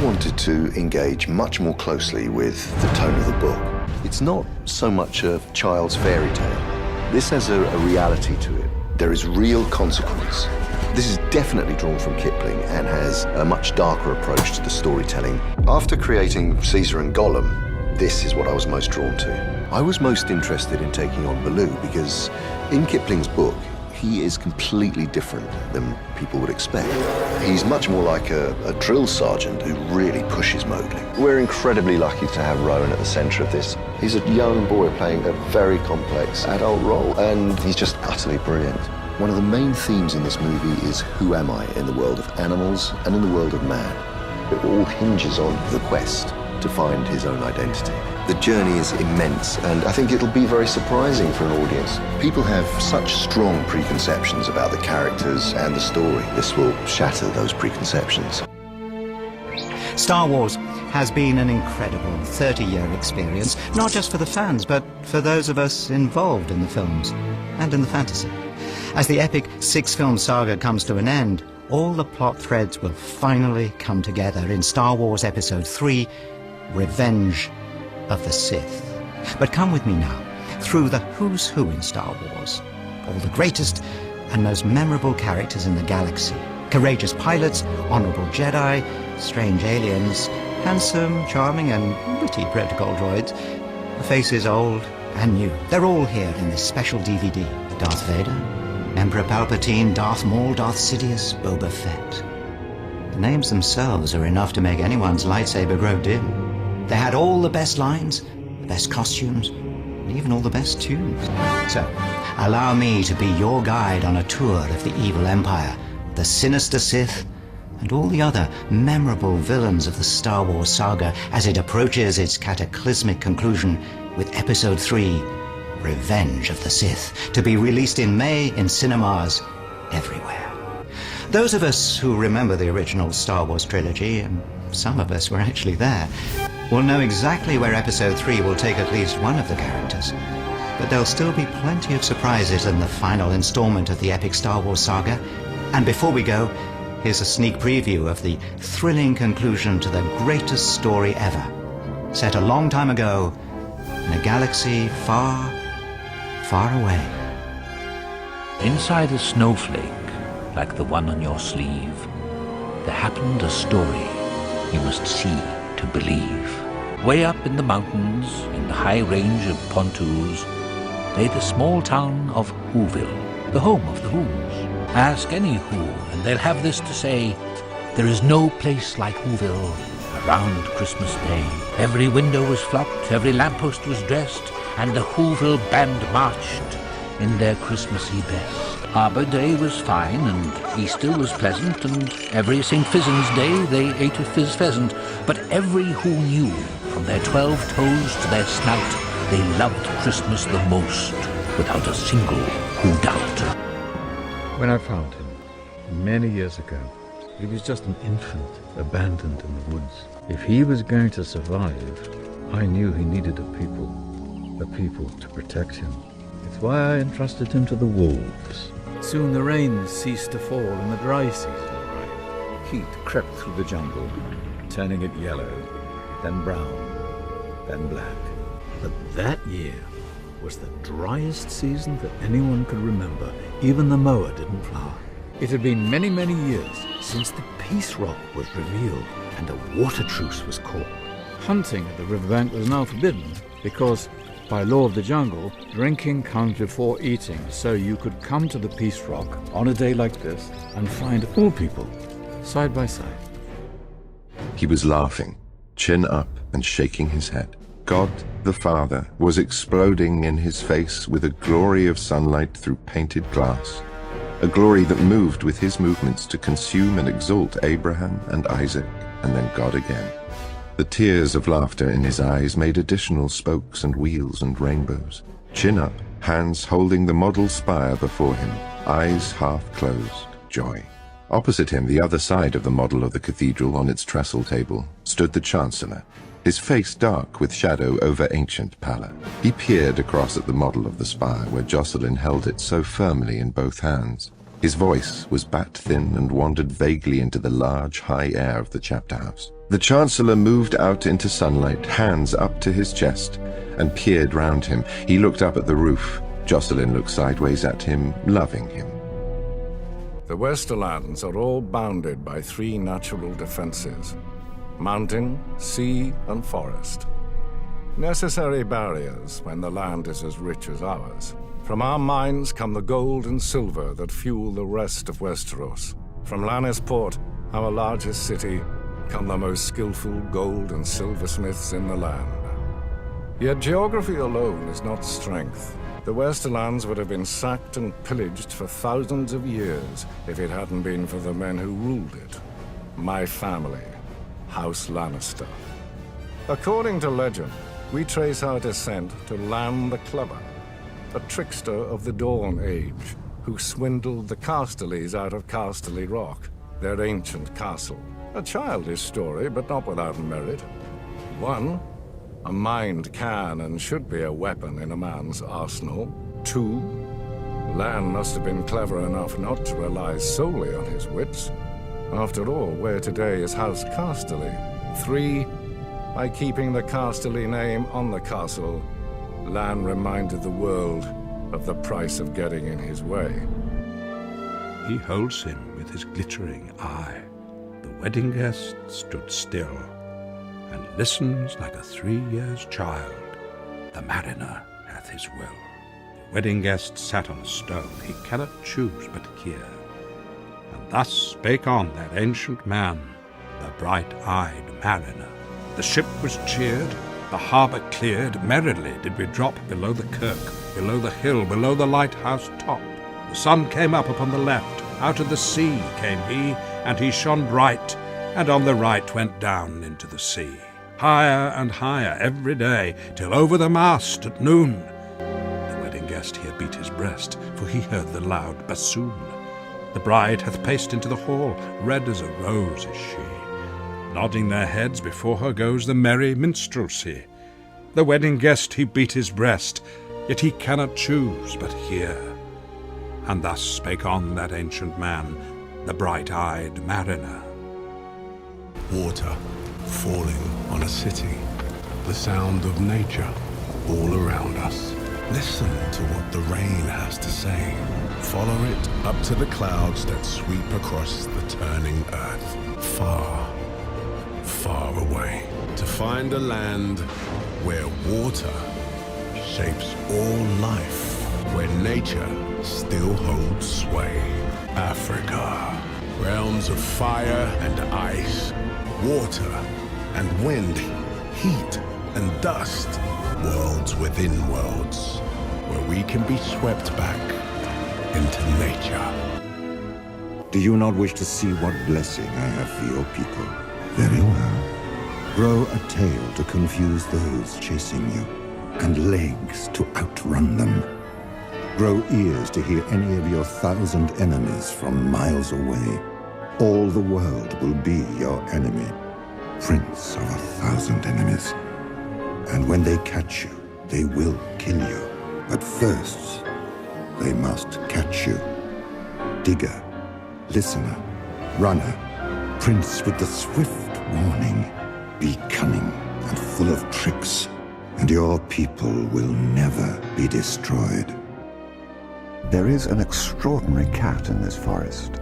wanted to engage much more closely with the tone of the book. It's not so much a child's fairy tale. This has a reality to it. There is real consequence. This is definitely drawn from Kipling and has a much darker approach to the storytelling. After creating Caesar and Gollum, this is what I was most drawn to. I was most interested in taking on Baloo because in Kipling's book, he is completely different than people would expect. He's much more like a drill sergeant who really pushes Mowgli. We're incredibly lucky to have Rowan at the center of this. He's a young boy playing a very complex adult role, and he's just utterly brilliant. One of the main themes in this movie is who am I in the world of animals and in the world of man. It all hinges on the quest to find his own identity. The journey is immense, and I think it'll be very surprising for an audience. People have such strong preconceptions about the characters and the story. This will shatter those preconceptions. Star Wars has been an incredible 30-year experience, not just for the fans, but for those of us involved in the films and in the fantasy. As the epic 6-film saga comes to an end, all the plot threads will finally come together in Star Wars Episode 3, Revenge of the Sith. But come with me now, through the who's who in Star Wars. All the greatest and most memorable characters in the galaxy. Courageous pilots, honorable Jedi, strange aliens, handsome, charming and witty protocol droids. The faces old and new. They're all here in this special DVD. Darth Vader, Emperor Palpatine, Darth Maul, Darth Sidious, Boba Fett. The names themselves are enough to make anyone's lightsaber grow dim. They had all the best lines, the best costumes, and even all the best tunes. So, allow me to be your guide on a tour of the evil empire, the sinister Sith, and all the other memorable villains of the Star Wars saga as it approaches its cataclysmic conclusion with Episode 3, Revenge of the Sith, to be released in May in cinemas everywhere. Those of us who remember the original Star Wars trilogy, and some of us were actually there, will know exactly where Episode 3 will take at least one of the characters. But there'll still be plenty of surprises in the final installment of the epic Star Wars saga. And before we go, here's a sneak preview of the thrilling conclusion to the greatest story ever, set a long time ago in a galaxy far, far away. Inside a snowflake, like the one on your sleeve, there happened a story you must see to believe. Way up in the mountains, in the high range of Pontoos, lay the small town of Whoville, the home of the Whos. Ask any Who, and they'll have this to say: there is no place like Whoville around Christmas Day. Every window was flocked, every lamppost was dressed, and the Whoville band marched in their Christmassy best. Arbor Day was fine, and Easter was pleasant, and every St. Pheasant's Day they ate a fizz pheasant. But every Who knew, from their 12 toes to their snout, they loved Christmas the most, without a single Who doubt. When I found him, many years ago, he was just an infant, abandoned in the woods. If he was going to survive, I knew he needed a people to protect him. It's why I entrusted him to the wolves. Soon the rains ceased to fall and the dry season arrived. Heat crept through the jungle, turning it yellow, then brown, then black. But that year was the driest season that anyone could remember. Even the mower didn't plow. It had been many, many years since the Peace Rock was revealed and a water truce was called. Hunting at the riverbank was now forbidden because, by law of the jungle, drinking comes before eating, so you could come to the Peace Rock on a day like this and find all people side by side. He was laughing, chin up and shaking his head. God, the Father, was exploding in his face with a glory of sunlight through painted glass, a glory that moved with his movements to consume and exalt Abraham and Isaac, and then God again. The tears of laughter in his eyes made additional spokes and wheels and rainbows. Chin up, hands holding the model spire before him, eyes half closed, joy. Opposite him, the other side of the model of the cathedral on its trestle table, stood the Chancellor, his face dark with shadow over ancient pallor. He peered across at the model of the spire where Jocelyn held it so firmly in both hands. His voice was bat-thin and wandered vaguely into the large, high air of the chapter house. The Chancellor moved out into sunlight, hands up to his chest, and peered round him. He looked up at the roof. Jocelyn looked sideways at him, loving him. The Westerlands are all bounded by 3 natural defenses: mountain, sea, and forest. Necessary barriers when the land is as rich as ours. From our mines come the gold and silver that fuel the rest of Westeros. From Lannisport, our largest city, come the most skillful gold and silversmiths in the land. Yet geography alone is not strength. The Westerlands would have been sacked and pillaged for thousands of years if it hadn't been for the men who ruled it. My family, House Lannister. According to legend, we trace our descent to Lan the Clever, a trickster of the Dawn Age, who swindled the Casterlys out of Casterly Rock, their ancient castle. A childish story, but not without merit. 1, a mind can and should be a weapon in a man's arsenal. 2, Lan must have been clever enough not to rely solely on his wits. After all, where today is House Casterly. 3, by keeping the Casterly name on the castle, Lan reminded the world of the price of getting in his way. He holds him with his glittering eye. The wedding guest stood still and listens like a 3 years child. The mariner hath his will. The wedding guest sat on a stone, he cannot choose but hear. And thus spake on that ancient man, the bright-eyed mariner. The ship was cheered, the harbour cleared, merrily did we drop below the kirk, below the hill, below the lighthouse top. The sun came up upon the left, out of the sea came he, and he shone bright, and on the right went down into the sea. Higher and higher every day, till over the mast at noon. The wedding guest here beat his breast, for he heard the loud bassoon. The bride hath paced into the hall, red as a rose is she. Nodding their heads before her goes the merry minstrelsy. The wedding guest he beat his breast, yet he cannot choose but hear. And thus spake on that ancient man, the bright-eyed mariner. Water falling on a city, the sound of nature all around us. Listen to what the rain has to say. Follow it up to the clouds that sweep across the turning earth. Far, far away, to find a land where water shapes all life, where nature still holds sway. Africa, realms of fire and ice, water and wind, heat and dust, worlds within worlds, where we can be swept back into nature. Do you not wish to see what blessing I have for your people? Very well. Grow a tail to confuse those chasing you, and legs to outrun them. Grow ears to hear any of your 1,000 enemies from miles away. All the world will be your enemy, prince of 1,000 enemies. And when they catch you, they will kill you. But first, they must catch you. Digger, listener, runner, prince with the swift warning. Be cunning and full of tricks, and your people will never be destroyed. There is an extraordinary cat in this forest,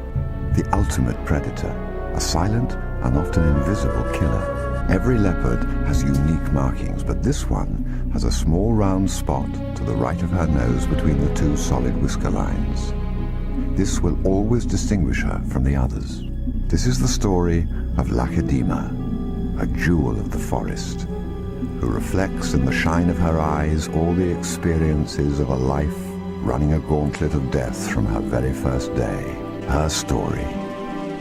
the ultimate predator, a silent and often invisible killer. Every leopard has unique markings, but this one has a small round spot to the right of her nose between the 2 solid whisker lines. This will always distinguish her from the others. This is the story of Lacedaemon, a jewel of the forest, who reflects in the shine of her eyes all the experiences of a life running a gauntlet of death from her very first day. Her story,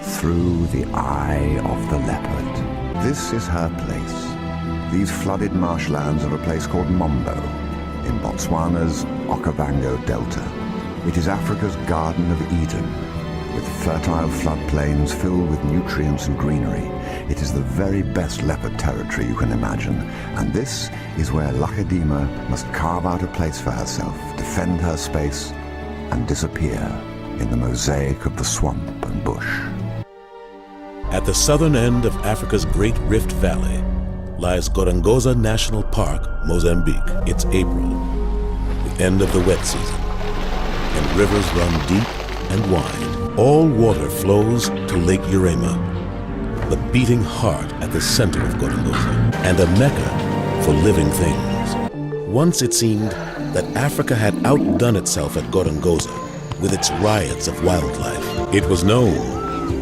through the eye of the leopard. This is her place. These flooded marshlands are a place called Mombo, in Botswana's Okavango Delta. It is Africa's Garden of Eden, with fertile floodplains filled with nutrients and greenery. It is the very best leopard territory you can imagine, and this is where Lacedaemon must carve out a place for herself, defend her space, and disappear in the mosaic of the swamp and bush. At the southern end of Africa's Great Rift Valley lies Gorongosa National Park, Mozambique. It's April, the end of the wet season, and rivers run deep and wide. All water flows to Lake Urema, the beating heart at the center of Gorongosa, and a mecca for living things. Once it seemed that Africa had outdone itself at Gorongosa with its riots of wildlife. It was known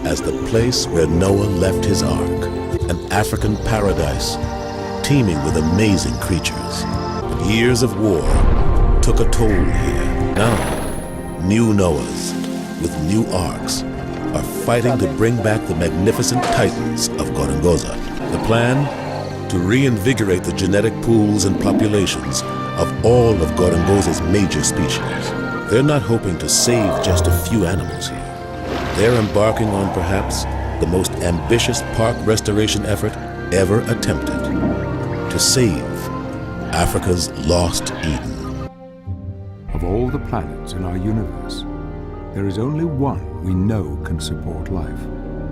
as the place where Noah left his ark, an African paradise teeming with amazing creatures. But years of war took a toll here. Now, new Noahs with new arks are fighting to bring back the magnificent titans of Gorongosa. The plan? To reinvigorate the genetic pools and populations of all of Gorongosa's major species. They're not hoping to save just a few animals here. They're embarking on perhaps the most ambitious park restoration effort ever attempted. To save Africa's lost Eden. Of all the planets in our universe, there is only one we know can support life.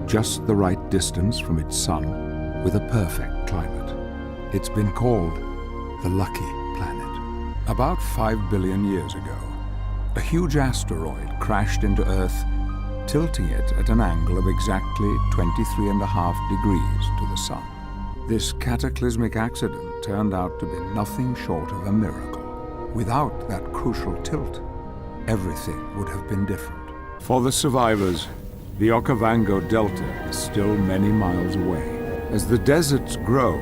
Just the right distance from its sun with a perfect climate. It's been called the Lucky Planet. About 5 billion years ago, a huge asteroid crashed into Earth, tilting it at an angle of exactly 23.5 degrees to the sun. This cataclysmic accident turned out to be nothing short of a miracle. Without that crucial tilt, everything would have been different. For the survivors, the Okavango Delta is still many miles away. As the deserts grow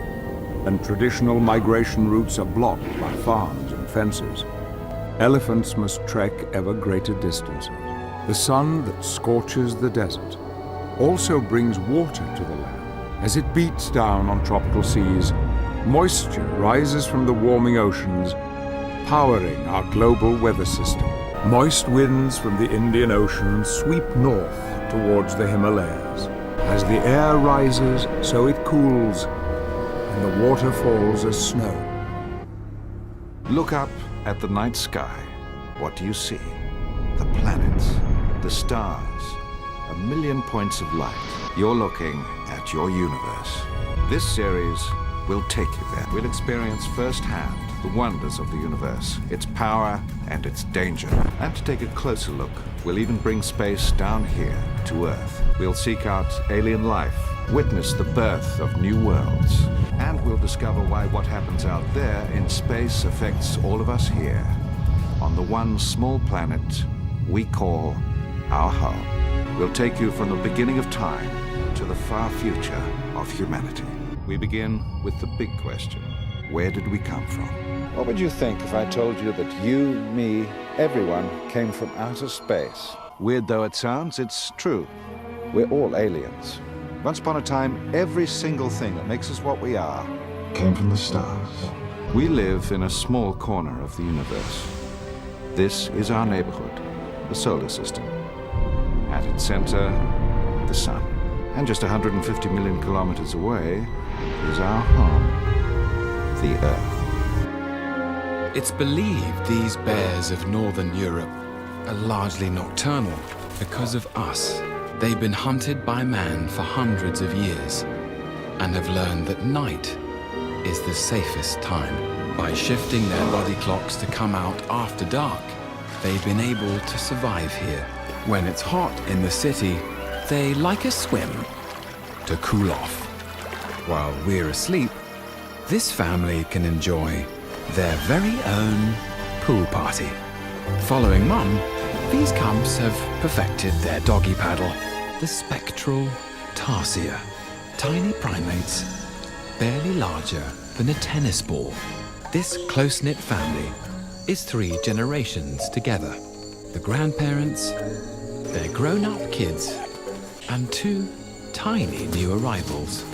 and traditional migration routes are blocked by farms and fences, elephants must trek ever greater distances. The sun that scorches the desert also brings water to the land. As it beats down on tropical seas, moisture rises from the warming oceans, powering our global weather system. Moist winds from the Indian Ocean sweep north towards the Himalayas. As the air rises, so it cools, and the water falls as snow. Look up at the night sky. What do you see? The planets, the stars, a million points of light. You're looking at your universe. This series will take you there. We'll experience firsthand the wonders of the universe, its power and its danger. And to take a closer look, we'll even bring space down here to Earth. We'll seek out alien life, witness the birth of new worlds, and we'll discover why what happens out there in space affects all of us here, on the one small planet we call our home. We'll take you from the beginning of time to the far future of humanity. We begin with the big question. Where did we come from? What would you think if I told you that you, me, everyone came from outer space? Weird though it sounds, it's true. We're all aliens. Once upon a time, every single thing that makes us what we are Came from the stars. We live in a small corner of the universe. This is our neighborhood, the solar system. At its center, the sun. And just 150 million kilometers away is our home, the Earth. It's believed these bears of northern Europe are largely nocturnal because of us. They've been hunted by man for hundreds of years and have learned that night is the safest time. By shifting their body clocks to come out after dark, they've been able to survive here. When it's hot in the city, they like a swim to cool off. While we're asleep, this family can enjoy their very own pool party. Following Mum, these cubs have perfected their doggy paddle, the spectral tarsier, tiny primates, barely larger than a tennis ball. This close-knit family is 3 generations together. The grandparents, their grown-up kids, and 2 tiny new arrivals.